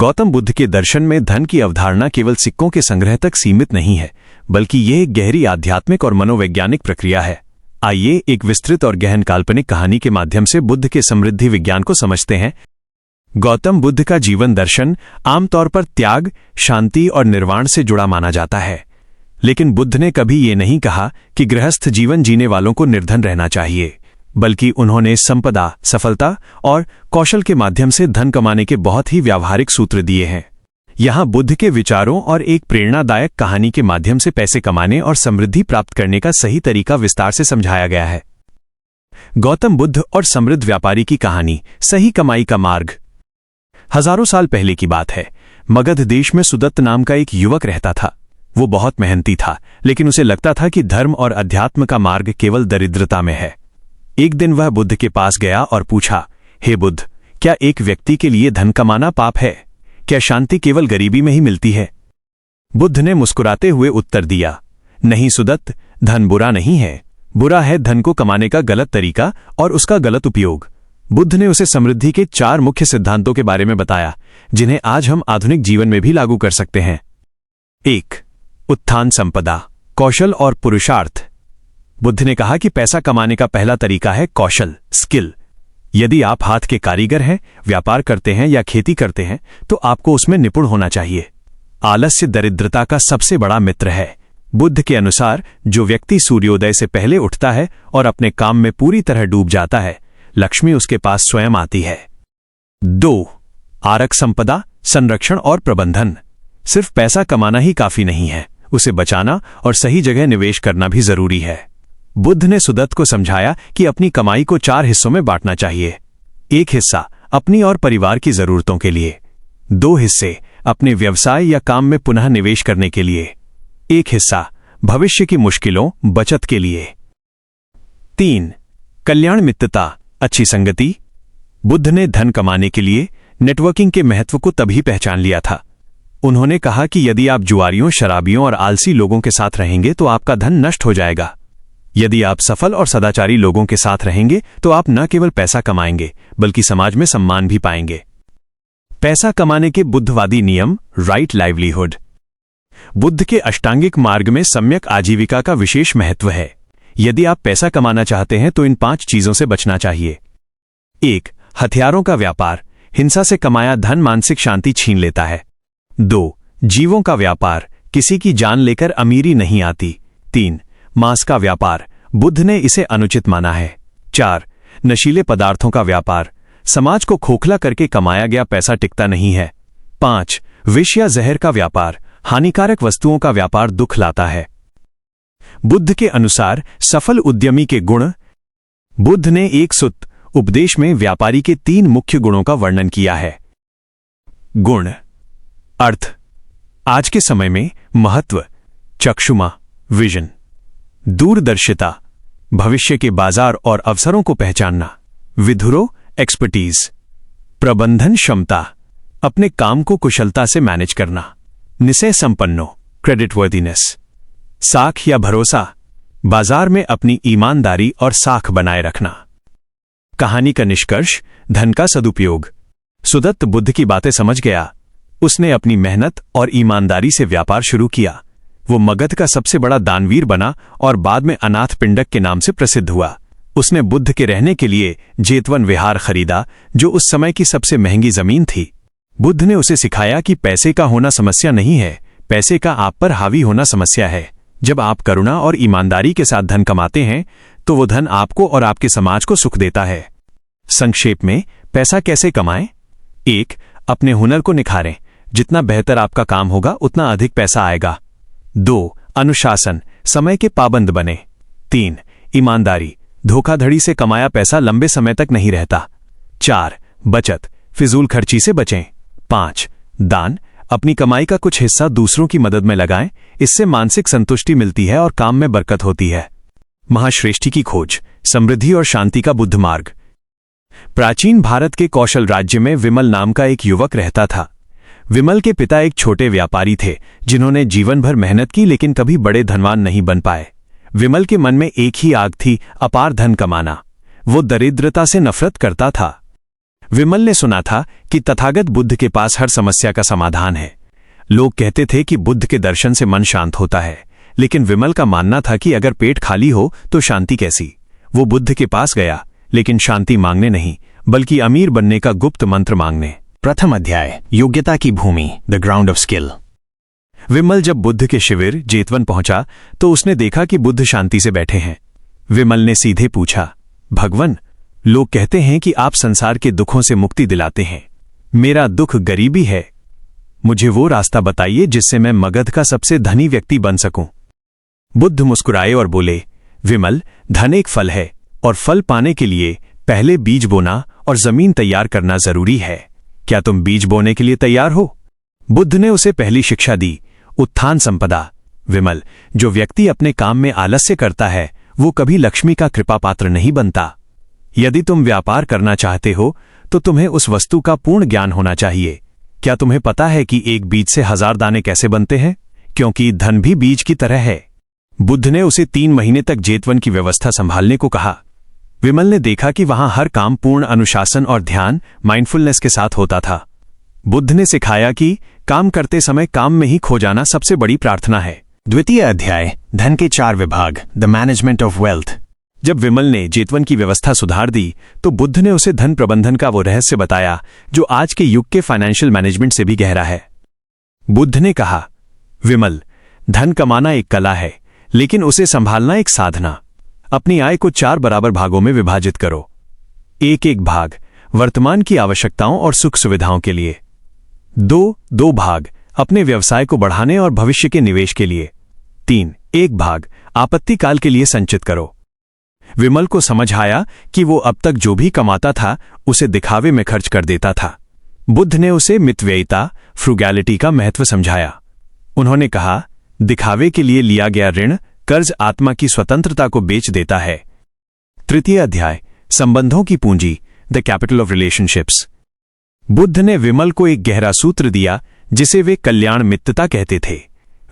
गौतम बुद्ध के दर्शन में धन की अवधारणा केवल सिक्कों के संग्रह तक सीमित नहीं है, बल्कि यह एक गहरी आध्यात्मिक और मनोवैज्ञानिक प्रक्रिया है। आइए एक विस्तृत और गहन काल्पनिक कहानी के माध्यम से बुद्ध के समृद्धि विज्ञान को समझते हैं। गौतम बुद्ध का जीवन दर्शन आमतौर पर त्याग, शांति और निर्वाण से जुड़ा माना जाता है, लेकिन बुद्ध ने कभी ये नहीं कहा कि गृहस्थ जीवन जीने वालों को निर्धन रहना चाहिए, बल्कि उन्होंने संपदा, सफलता और कौशल के माध्यम से धन कमाने के बहुत ही व्यावहारिक सूत्र दिए हैं। यहाँ बुद्ध के विचारों और एक प्रेरणादायक कहानी के माध्यम से पैसे कमाने और समृद्धि प्राप्त करने का सही तरीका विस्तार से समझाया गया है। गौतम बुद्ध और समृद्ध व्यापारी की कहानी, सही कमाई का मार्ग। हजारों साल पहले की बात है। मगध देश में सुदत्त नाम का एक युवक रहता था। वो बहुत मेहनती था, लेकिन उसे लगता था कि धर्म और अध्यात्म का मार्ग केवल दरिद्रता में है। एक दिन वह बुद्ध के पास गया और पूछा, हे बुद्ध, क्या एक व्यक्ति के लिए धन कमाना पाप है? क्या शांति केवल गरीबी में ही मिलती है? बुद्ध ने मुस्कुराते हुए उत्तर दिया, नहीं सुदत्त, धन बुरा नहीं है। बुरा है धन को कमाने का गलत तरीका और उसका गलत उपयोग। बुद्ध ने उसे समृद्धि के 4 मुख्य सिद्धांतों के बारे में बताया, जिन्हें आज हम आधुनिक जीवन में भी लागू कर सकते हैं। 1. उत्थान संपदा, कौशल और पुरुषार्थ। बुद्ध ने कहा कि पैसा कमाने का पहला तरीका है कौशल, स्किल। यदि आप हाथ के कारीगर हैं, व्यापार करते हैं या खेती करते हैं, तो आपको उसमें निपुण होना चाहिए। आलस्य दरिद्रता का सबसे बड़ा मित्र है। बुद्ध के अनुसार जो व्यक्ति सूर्योदय से पहले उठता है और अपने काम में पूरी तरह डूब जाता है, लक्ष्मी उसके पास स्वयं आती है। 2. आरक संपदा, संरक्षण और प्रबंधन। सिर्फ पैसा कमाना ही काफी नहीं है, उसे बचाना और सही जगह निवेश करना भी जरूरी है। बुद्ध ने सुदत्त को समझाया कि अपनी कमाई को 4 हिस्सों में बांटना चाहिए। 1 हिस्सा अपनी और परिवार की जरूरतों के लिए, 2 हिस्से अपने व्यवसाय या काम में पुनः निवेश करने के लिए, 1 हिस्सा भविष्य की मुश्किलों, बचत के लिए। 3. कल्याण मित्रता, अच्छी संगति। बुद्ध ने धन कमाने के लिए नेटवर्किंग के महत्व को तभी पहचान लिया था। उन्होंने कहा कि यदि आप जुआरियों, शराबियों और आलसी लोगों के साथ रहेंगे तो आपका धन नष्ट हो जाएगा। यदि आप सफल और सदाचारी लोगों के साथ रहेंगे तो आप न केवल पैसा कमाएंगे, बल्कि समाज में सम्मान भी पाएंगे। पैसा कमाने के बुद्धवादी नियम, राइट लाइवलीहुड। बुद्ध के अष्टांगिक मार्ग में सम्यक आजीविका का विशेष महत्व है। यदि आप पैसा कमाना चाहते हैं तो इन 5 चीजों से बचना चाहिए। 1. हथियारों का व्यापार, हिंसा से कमाया धन मानसिक शांति छीन लेता है। 2. जीवों का व्यापार, किसी की जान लेकर अमीरी नहीं आती। 3. मांस का व्यापार, बुद्ध ने इसे अनुचित माना है। 4. नशीले पदार्थों का व्यापार, समाज को खोखला करके कमाया गया पैसा टिकता नहीं है। 5. विष या जहर का व्यापार, हानिकारक वस्तुओं का व्यापार दुख लाता है। बुद्ध के अनुसार सफल उद्यमी के गुण। बुद्ध ने एक सुत्त उपदेश में व्यापारी के 3 मुख्य गुणों का वर्णन किया है। गुण, अर्थ, आज के समय में महत्व, चक्षुमा, विजन, दूरदर्शिता, भविष्य के बाजार और अवसरों को पहचानना, विधुरो, एक्सपर्टीज, प्रबंधन क्षमता, अपने काम को कुशलता से मैनेज करना, निश्चय संपन्नो, क्रेडिट वर्दीनेस, साख या भरोसा, बाजार में अपनी ईमानदारी और साख बनाए रखना। कहानी का निष्कर्ष, धन का सदुपयोग। सुदत्त बुद्ध की बातें समझ गया। उसने अपनी मेहनत और ईमानदारी से व्यापार शुरू किया। वो मगध का सबसे बड़ा दानवीर बना और बाद में अनाथ पिंडक के नाम से प्रसिद्ध हुआ। उसने बुद्ध के रहने के लिए जेतवन विहार खरीदा, जो उस समय की सबसे महंगी जमीन थी। बुद्ध ने उसे सिखाया कि पैसे का होना समस्या नहीं है, पैसे का आप पर हावी होना समस्या है। जब आप करुणा और ईमानदारी के साथ धन कमाते हैं तो वो धन आपको और आपके समाज को सुख देता है। संक्षेप में, पैसा कैसे कमाएं? 1. अपने हुनर को निखारें। जितना बेहतर आपका काम होगा उतना अधिक पैसा आएगा। 2. अनुशासन, समय के पाबंद बने। 3. ईमानदारी, धोखाधड़ी से कमाया पैसा लंबे समय तक नहीं रहता। 4. बचत, फिजूल खर्ची से बचें। 5. दान, अपनी कमाई का कुछ हिस्सा दूसरों की मदद में लगाएं, इससे मानसिक संतुष्टि मिलती है और काम में बरकत होती है। महाश्रेष्ठी की खोज, समृद्धि और शांति का बुद्ध मार्ग। प्राचीन भारत के कौशल राज्य में विमल नाम का एक युवक रहता था। विमल के पिता एक छोटे व्यापारी थे, जिन्होंने जीवन भर मेहनत की लेकिन कभी बड़े धनवान नहीं बन पाए। विमल के मन में एक ही आग थी, अपार धन कमाना। वो दरिद्रता से नफरत करता था। विमल ने सुना था कि तथागत बुद्ध के पास हर समस्या का समाधान है। लोग कहते थे कि बुद्ध के दर्शन से मन शांत होता है, लेकिन विमल का मानना था कि अगर पेट खाली हो तो शांति कैसी। वो बुद्ध के पास गया, लेकिन शांति मांगने नहीं, बल्कि अमीर बनने का गुप्त मंत्र मांगने। प्रथम अध्याय, योग्यता की भूमि, द ग्राउंड ऑफ स्किल। विमल जब बुद्ध के शिविर जेतवन पहुंचा तो उसने देखा कि बुद्ध शांति से बैठे हैं। विमल ने सीधे पूछा, भगवन, लोग कहते हैं कि आप संसार के दुखों से मुक्ति दिलाते हैं। मेरा दुख गरीबी है। मुझे वो रास्ता बताइए जिससे मैं मगध का सबसे धनी व्यक्ति बन सकूं। बुद्ध मुस्कुराए और बोले, विमल, धन एक फल है और फल पाने के लिए पहले बीज बोना और जमीन तैयार करना जरूरी है। क्या तुम बीज बोने के लिए तैयार हो? बुद्ध ने उसे पहली शिक्षा दी, उत्थान संपदा। विमल, जो व्यक्ति अपने काम में आलस्य करता है वो कभी लक्ष्मी का कृपा पात्र नहीं बनता। यदि तुम व्यापार करना चाहते हो तो तुम्हें उस वस्तु का पूर्ण ज्ञान होना चाहिए। क्या तुम्हें पता है कि एक बीज से 1000 दाने कैसे बनते हैं? क्योंकि धन भी बीज की तरह है। बुद्ध ने उसे 3 महीने तक जेतवन की व्यवस्था संभालने को कहा। विमल ने देखा कि वहां हर काम पूर्ण अनुशासन और ध्यान, माइंडफुलनेस के साथ होता था। बुद्ध ने सिखाया कि काम करते समय काम में ही खो जाना सबसे बड़ी प्रार्थना है। द्वितीय अध्याय, धन के 4 विभाग, द मैनेजमेंट ऑफ वेल्थ। जब विमल ने जेतवन की व्यवस्था सुधार दी तो बुद्ध ने उसे धन प्रबंधन का वो रहस्य बताया जो आज के युग के फाइनेंशियल मैनेजमेंट से भी गहरा है। बुद्ध ने कहा, विमल, धन कमाना एक कला है, लेकिन उसे संभालना एक साधना। अपनी आय को 4 बराबर भागों में विभाजित करो। एक भाग वर्तमान की आवश्यकताओं और सुख सुविधाओं के लिए, 2 भाग अपने व्यवसाय को बढ़ाने और भविष्य के निवेश के लिए, 1 भाग आपत्तिकाल के लिए संचित करो। विमल को समझ आया कि वो अब तक जो भी कमाता था उसे दिखावे में खर्च कर देता था। बुद्ध ने उसे मितव्ययिता, फ्रुगैलिटी का महत्व समझाया। उन्होंने कहा, दिखावे के लिए लिया गया ऋण, कर्ज आत्मा की स्वतंत्रता को बेच देता है। तृतीय अध्याय, संबंधों की पूंजी, the capital of relationships. Buddha ने विमल को एक गहरा सूत्र दिया जिसे वे कल्याण मित्रता कहते थे।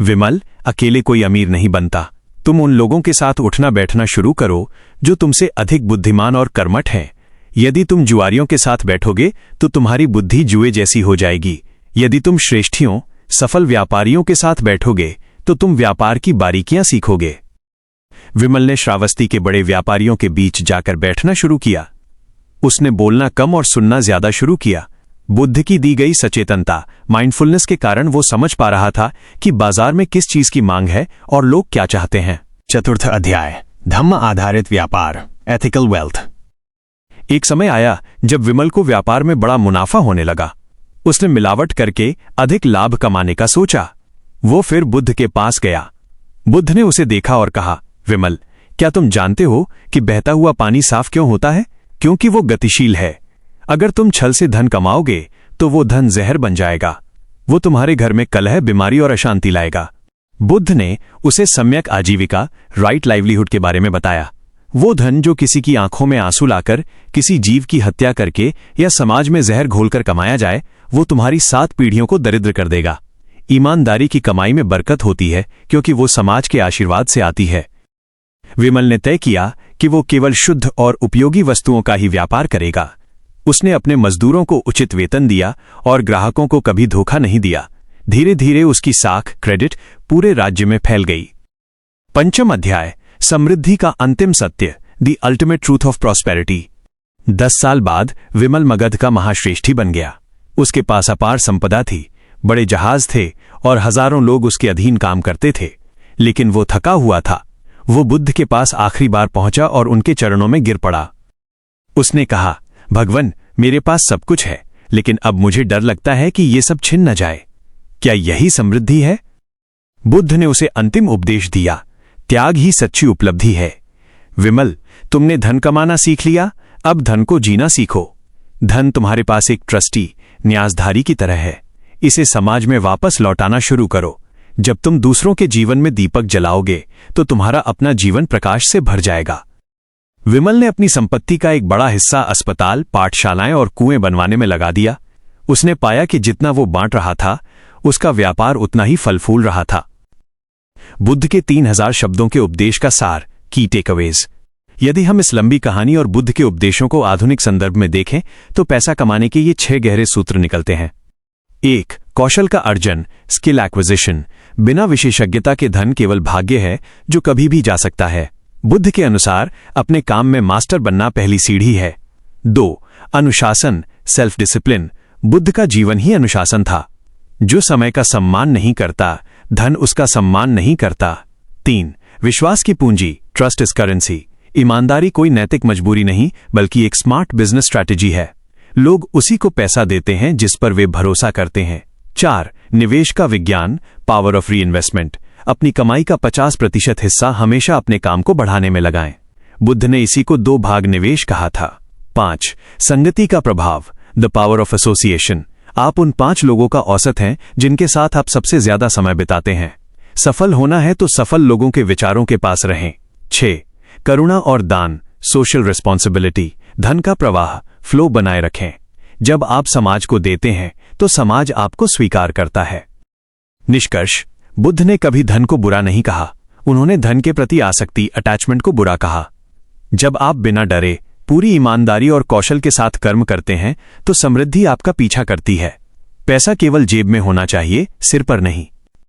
विमल, अकेले कोई अमीर नहीं बनता। तुम उन लोगों के साथ उठना बैठना शुरू करो जो तुमसे अधिक बुद्धिमान और कर्मठ हैं। यदि तुम जुआरियों के साथ बैठोगे तो तुम्हारी बुद्धि जुए जैसी हो जाएगी। यदि तुम श्रेष्ठियों, सफल व्यापारियों के साथ बैठोगे तो तुम व्यापार की बारीकियां सीखोगे। विमल ने श्रावस्ती के बड़े व्यापारियों के बीच जाकर बैठना शुरू किया। उसने बोलना कम और सुनना ज्यादा शुरू किया। बुद्ध की दी गई सचेतनता, माइंडफुलनेस के कारण वो समझ पा रहा था कि बाजार में किस चीज की मांग है और लोग क्या चाहते हैं। चतुर्थ अध्याय, धम्म आधारित व्यापार, एथिकल वेल्थ। एक समय आया जब विमल को व्यापार में बड़ा मुनाफा होने लगा। उसने मिलावट करके अधिक लाभ कमाने का सोचा। वो फिर बुद्ध के पास गया। बुद्ध ने उसे देखा और कहा, विमल, क्या तुम जानते हो कि बहता हुआ पानी साफ क्यों होता है? क्योंकि वो गतिशील है। अगर तुम छल से धन कमाओगे तो वो धन जहर बन जाएगा। वो तुम्हारे घर में कलह, बीमारी और अशांति लाएगा। बुद्ध ने उसे सम्यक आजीविका, राइट लाइवलीहुड के बारे में बताया। वो धन जो किसी की आंखों में आंसू लाकर, किसी जीव की हत्या करके या समाज में जहर घोलकर कमाया जाए, वो तुम्हारी 7 पीढ़ियों को दरिद्र कर देगा। ईमानदारी की कमाई में बरकत होती है क्योंकि वो समाज के आशीर्वाद से आती है। विमल ने तय किया कि वो केवल शुद्ध और उपयोगी वस्तुओं का ही व्यापार करेगा। उसने अपने मजदूरों को उचित वेतन दिया और ग्राहकों को कभी धोखा नहीं दिया। धीरे धीरे उसकी साख, क्रेडिट पूरे राज्य में फैल गई। पंचम अध्याय, समृद्धि का अंतिम सत्य, the ultimate truth of prosperity. 10 साल बाद विमल मगध का महाश्रेष्ठी बन गया। उसके पास अपार संपदा थी, बड़े जहाज थे और हजारों लोग उसके अधीन काम करते थे। लेकिन वो थका हुआ था। वो बुद्ध के पास आखिरी बार पहुंचा और उनके चरणों में गिर पड़ा। उसने कहा, भगवन, मेरे पास सब कुछ है, लेकिन अब मुझे डर लगता है कि ये सब छिन न जाए। क्या यही समृद्धि है? बुद्ध ने उसे अंतिम उपदेश दिया, त्याग ही सच्ची उपलब्धि है। विमल, तुमने धन कमाना सीख लिया, अब धन को जीना सीखो। धन तुम्हारे पास एक ट्रस्टी, न्यासधारी की तरह है। इसे समाज में वापस लौटाना शुरू करो। जब तुम दूसरों के जीवन में दीपक जलाओगे तो तुम्हारा अपना जीवन प्रकाश से भर जाएगा। विमल ने अपनी संपत्ति का एक बड़ा हिस्सा अस्पताल, पाठशालाएं और कुएं बनवाने में लगा दिया। उसने पाया कि जितना वो बांट रहा था उसका व्यापार उतना ही फल फूल रहा था। बुद्ध के 3000 शब्दों के उपदेश का सार, की टेकअवेज। यदि हम इस लंबी कहानी और बुद्ध के उपदेशों को आधुनिक संदर्भ में देखें तो पैसा कमाने के ये 6 गहरे सूत्र निकलते हैं। 1. कौशल का अर्जन, स्किल एक्विजिशन। बिना विशेषज्ञता के धन केवल भाग्य है जो कभी भी जा सकता है। बुद्ध के अनुसार अपने काम में मास्टर बनना पहली सीढ़ी है। 2. अनुशासन, सेल्फ डिसिप्लिन। बुद्ध का जीवन ही अनुशासन था। जो समय का सम्मान नहीं करता, धन उसका सम्मान नहीं करता। 3. विश्वास की पूंजी, ट्रस्ट इज करेंसी। ईमानदारी कोई नैतिक मजबूरी नहीं बल्कि एक स्मार्ट बिजनेस स्ट्रैटेजी है। लोग उसी को पैसा देते हैं जिस पर वे भरोसा करते हैं। 4. निवेश का विज्ञान, पावर ऑफ री इन्वेस्टमेंट। अपनी कमाई का 50% हिस्सा हमेशा अपने काम को बढ़ाने में लगाएं। बुद्ध ने इसी को 2 भाग निवेश कहा था। 5. संगति का प्रभाव, द पावर ऑफ एसोसिएशन। आप उन 5 लोगों का औसत हैं जिनके साथ आप सबसे ज्यादा समय बिताते हैं। सफल होना है तो सफल लोगों के विचारों के पास रहें। 6. करुणा और दान, सोशल रिस्पॉन्सिबिलिटी। धन का प्रवाह, फ्लो बनाए रखें। जब आप समाज को देते हैं तो समाज आपको स्वीकार करता है। निष्कर्ष, बुद्ध ने कभी धन को बुरा नहीं कहा। उन्होंने धन के प्रति आसक्ति, अटैचमेंट को बुरा कहा। जब आप बिना डरे, पूरी ईमानदारी और कौशल के साथ कर्म करते हैं तो समृद्धि आपका पीछा करती है। पैसा केवल जेब में होना चाहिए, सिर पर नहीं।